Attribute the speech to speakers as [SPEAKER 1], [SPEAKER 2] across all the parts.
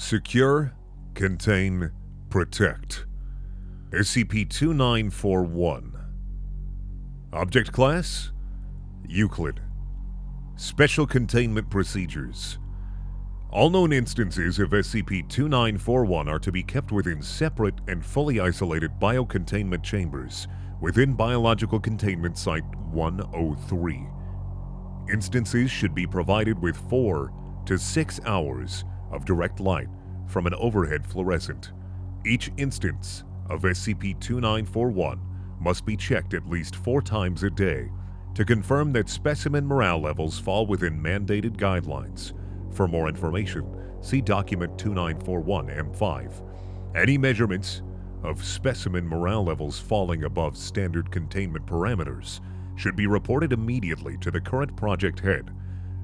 [SPEAKER 1] Secure, Contain, Protect. SCP-2941. Object Class: Euclid. Special Containment Procedures. All known instances of SCP-2941 are to be kept within separate and fully isolated biocontainment chambers within Biological Containment Site 103. Instances should be provided with 4 to 6 hours of direct light from an overhead fluorescent. Each instance of SCP-2941 must be checked at least 4 times a day to confirm that specimen morale levels fall within mandated guidelines. For more information, see Document 2941-M5. Any measurements of specimen morale levels falling above standard containment parameters should be reported immediately to the current project head.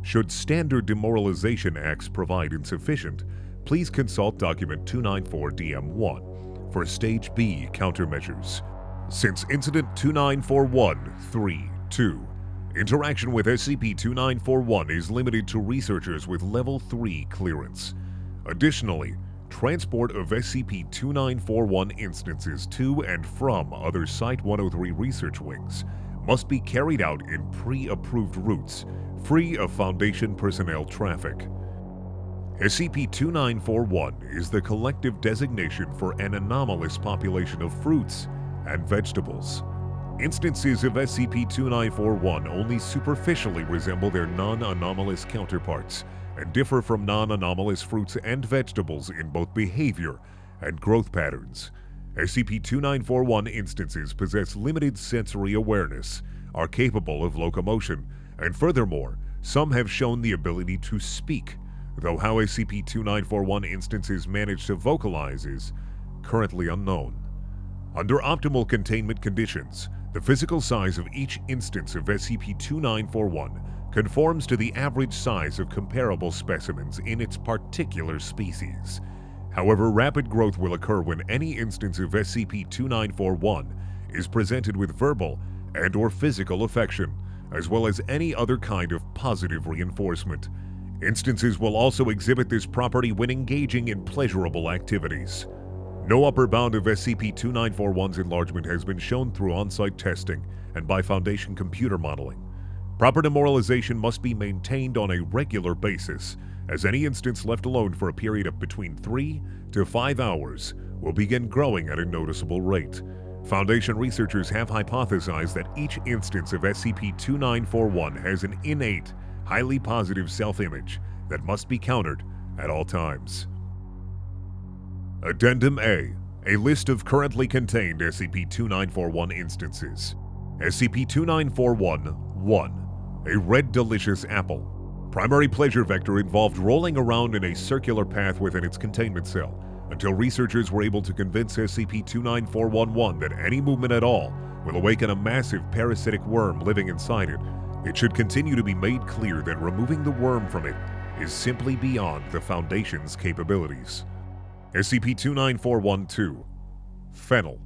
[SPEAKER 1] Should standard demoralization acts provide insufficient, please consult Document 294-DM1 for Stage B countermeasures. Since Incident 2941-3-2, interaction with SCP-2941 is limited to researchers with Level 3 clearance. Additionally, transport of SCP-2941 instances to and from other Site-103 research wings must be carried out in pre-approved routes, free of Foundation personnel traffic. SCP-2941 is the collective designation for an anomalous population of fruits and vegetables. Instances of SCP-2941 only superficially resemble their non-anomalous counterparts and differ from non-anomalous fruits and vegetables in both behavior and growth patterns. SCP-2941 instances possess limited sensory awareness, are capable of locomotion, and furthermore, some have shown the ability to speak, though how SCP-2941 instances manage to vocalize is currently unknown. Under optimal containment conditions, the physical size of each instance of SCP-2941 conforms to the average size of comparable specimens in its particular species. However, rapid growth will occur when any instance of SCP-2941 is presented with verbal and/or physical affection, as well as any other kind of positive reinforcement. Instances will also exhibit this property when engaging in pleasurable activities. No upper bound of SCP-2941's enlargement has been shown through on-site testing and by Foundation computer modeling. Proper demoralization must be maintained on a regular basis, as any instance left alone for a period of between 3 to 5 hours will begin growing at a noticeable rate. Foundation researchers have hypothesized that each instance of SCP-2941 has an innate, highly positive self-image that must be countered at all times. Addendum A list of currently contained SCP-2941 instances. SCP-2941-1, a red delicious apple. Primary pleasure vector involved rolling around in a circular path within its containment cell, until researchers were able to convince SCP-2941-1 that any movement at all will awaken a massive parasitic worm living inside it. It should continue to be made clear that removing the worm from it is simply beyond the Foundation's capabilities. SCP-2941-2, Fennel.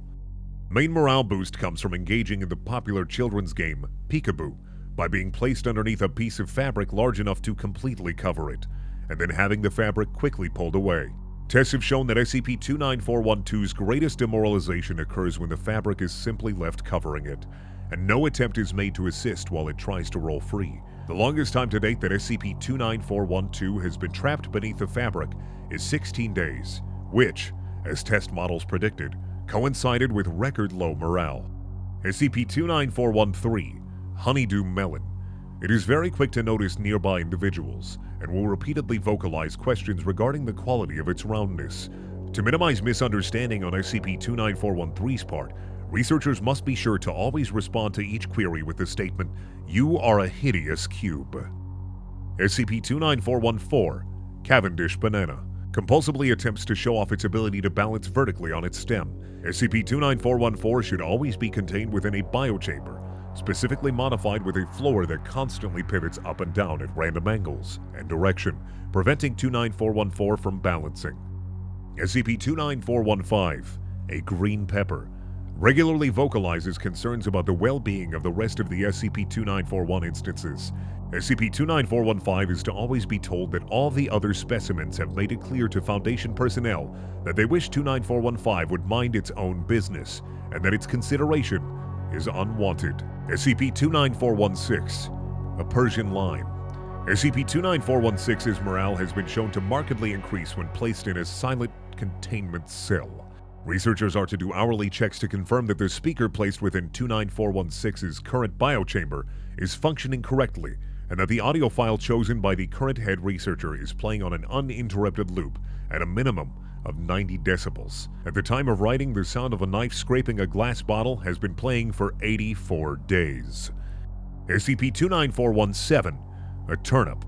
[SPEAKER 1] Main morale boost comes from engaging in the popular children's game Peekaboo by being placed underneath a piece of fabric large enough to completely cover it, and then having the fabric quickly pulled away. Tests have shown that SCP-2941-2's greatest demoralization occurs when the fabric is simply left covering it, and no attempt is made to assist while it tries to roll free. The longest time to date that SCP-2941-2 has been trapped beneath the fabric is 16 days, which, as test models predicted, coincided with record low morale. SCP-2941-3, Honeydew Melon. It is very quick to notice nearby individuals, and will repeatedly vocalize questions regarding the quality of its roundness. To minimize misunderstanding on SCP-2941-3's part, researchers must be sure to always respond to each query with the statement, "You are a hideous cube." SCP-2941-4, Cavendish Banana. Compulsively attempts to show off its ability to balance vertically on its stem. SCP-2941-4 should always be contained within a biochamber, specifically modified with a floor that constantly pivots up and down at random angles and direction, preventing 2941-4 from balancing. SCP-29415, a green pepper. regularly vocalizes concerns about the well-being of the rest of the SCP-2941 instances. SCP-29415 is to always be told that all the other specimens have made it clear to Foundation personnel that they wish 29415 would mind its own business, and that its consideration is unwanted. SCP-29416, a Persian Lime. SCP-29416's morale has been shown to markedly increase when placed in a silent containment cell. Researchers are to do hourly checks to confirm that the speaker placed within 29416's current biochamber is functioning correctly, and that the audio file chosen by the current head researcher is playing on an uninterrupted loop at a minimum of 90 decibels. At the time of writing, the sound of a knife scraping a glass bottle has been playing for 84 days. SCP-29417, a Turnip,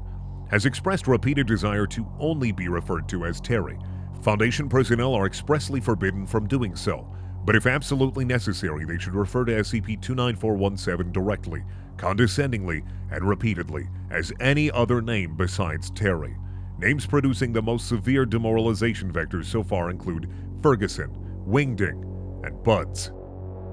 [SPEAKER 1] has expressed repeated desire to only be referred to as Terry. Foundation personnel are expressly forbidden from doing so, but if absolutely necessary, they should refer to SCP-29417 directly, condescendingly, and repeatedly as any other name besides Terry. Names producing the most severe demoralization vectors so far include Ferguson, Wingding, and Buds.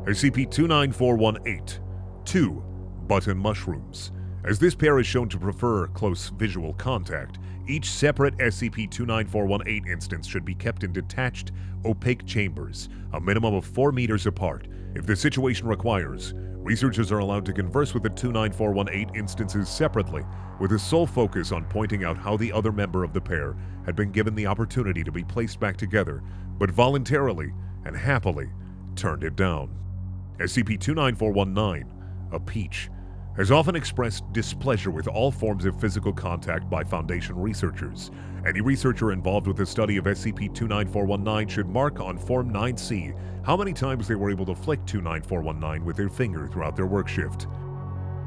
[SPEAKER 1] SCP-29418, 2 Button Mushrooms. As this pair is shown to prefer close visual contact, each separate SCP-29418 instance should be kept in detached, opaque chambers, a minimum of 4 meters apart. If the situation requires, researchers are allowed to converse with the 29418 instances separately, with a sole focus on pointing out how the other member of the pair had been given the opportunity to be placed back together, but voluntarily and happily turned it down. SCP-29419, a Peach, has often expressed displeasure with all forms of physical contact by Foundation researchers. Any researcher involved with the study of SCP-29419 should mark on Form 9C how many times they were able to flick 29419 with their finger throughout their work shift.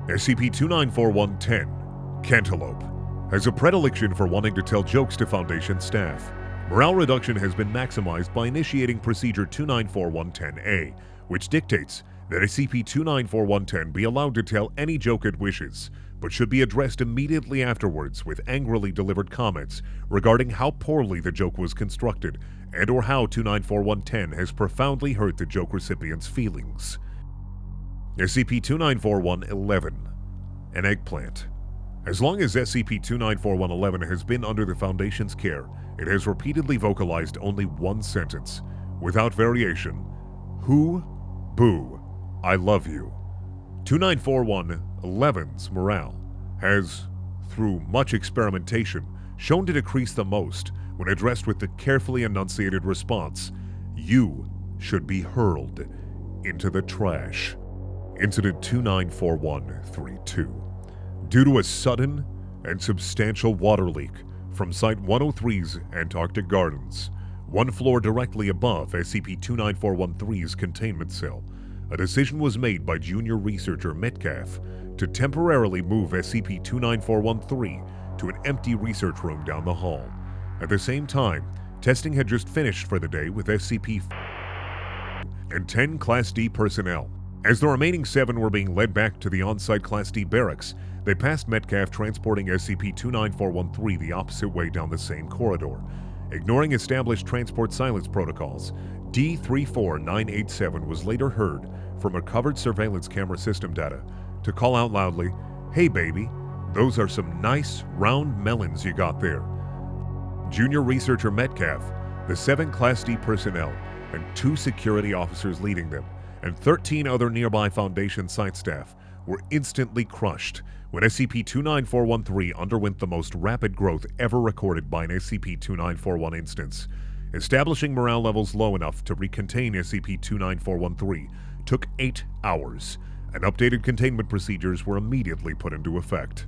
[SPEAKER 1] SCP-29410, Cantaloupe, has a predilection for wanting to tell jokes to Foundation staff. Morale reduction has been maximized by initiating Procedure 29410A, which dictates that SCP-29410 be allowed to tell any joke it wishes, but should be addressed immediately afterwards with angrily delivered comments regarding how poorly the joke was constructed and or how 29410 has profoundly hurt the joke recipient's feelings. SCP-294111, an Eggplant. As long as SCP-294111 has been under the Foundation's care, it has repeatedly vocalized only one sentence, without variation: "Who? Boo. I love you." 294111's morale has, through much experimentation, shown to decrease the most when addressed with the carefully enunciated response, "You should be hurled into the trash." Incident 294132. Due to a sudden and substantial water leak from Site 103's Antarctic Gardens, one floor directly above SCP-29413's containment cell, a decision was made by junior researcher Metcalf to temporarily move SCP-29413 to an empty research room down the hall. At the same time, testing had just finished for the day with SCP and 10 Class D personnel. As the remaining 7 were being led back to the on-site Class D barracks, they passed Metcalf transporting SCP-29413 the opposite way down the same corridor. Ignoring established transport silence protocols, D34987 was later heard from recovered surveillance camera system data to call out loudly, "Hey baby, those are some nice round melons you got there." Junior researcher Metcalf, the 7 Class D personnel, and 2 security officers leading them, and 13 other nearby Foundation site staff were instantly crushed when SCP-29413 underwent the most rapid growth ever recorded by an SCP-2941 instance. Establishing morale levels low enough to recontain SCP-29413 took 8 hours, and updated containment procedures were immediately put into effect.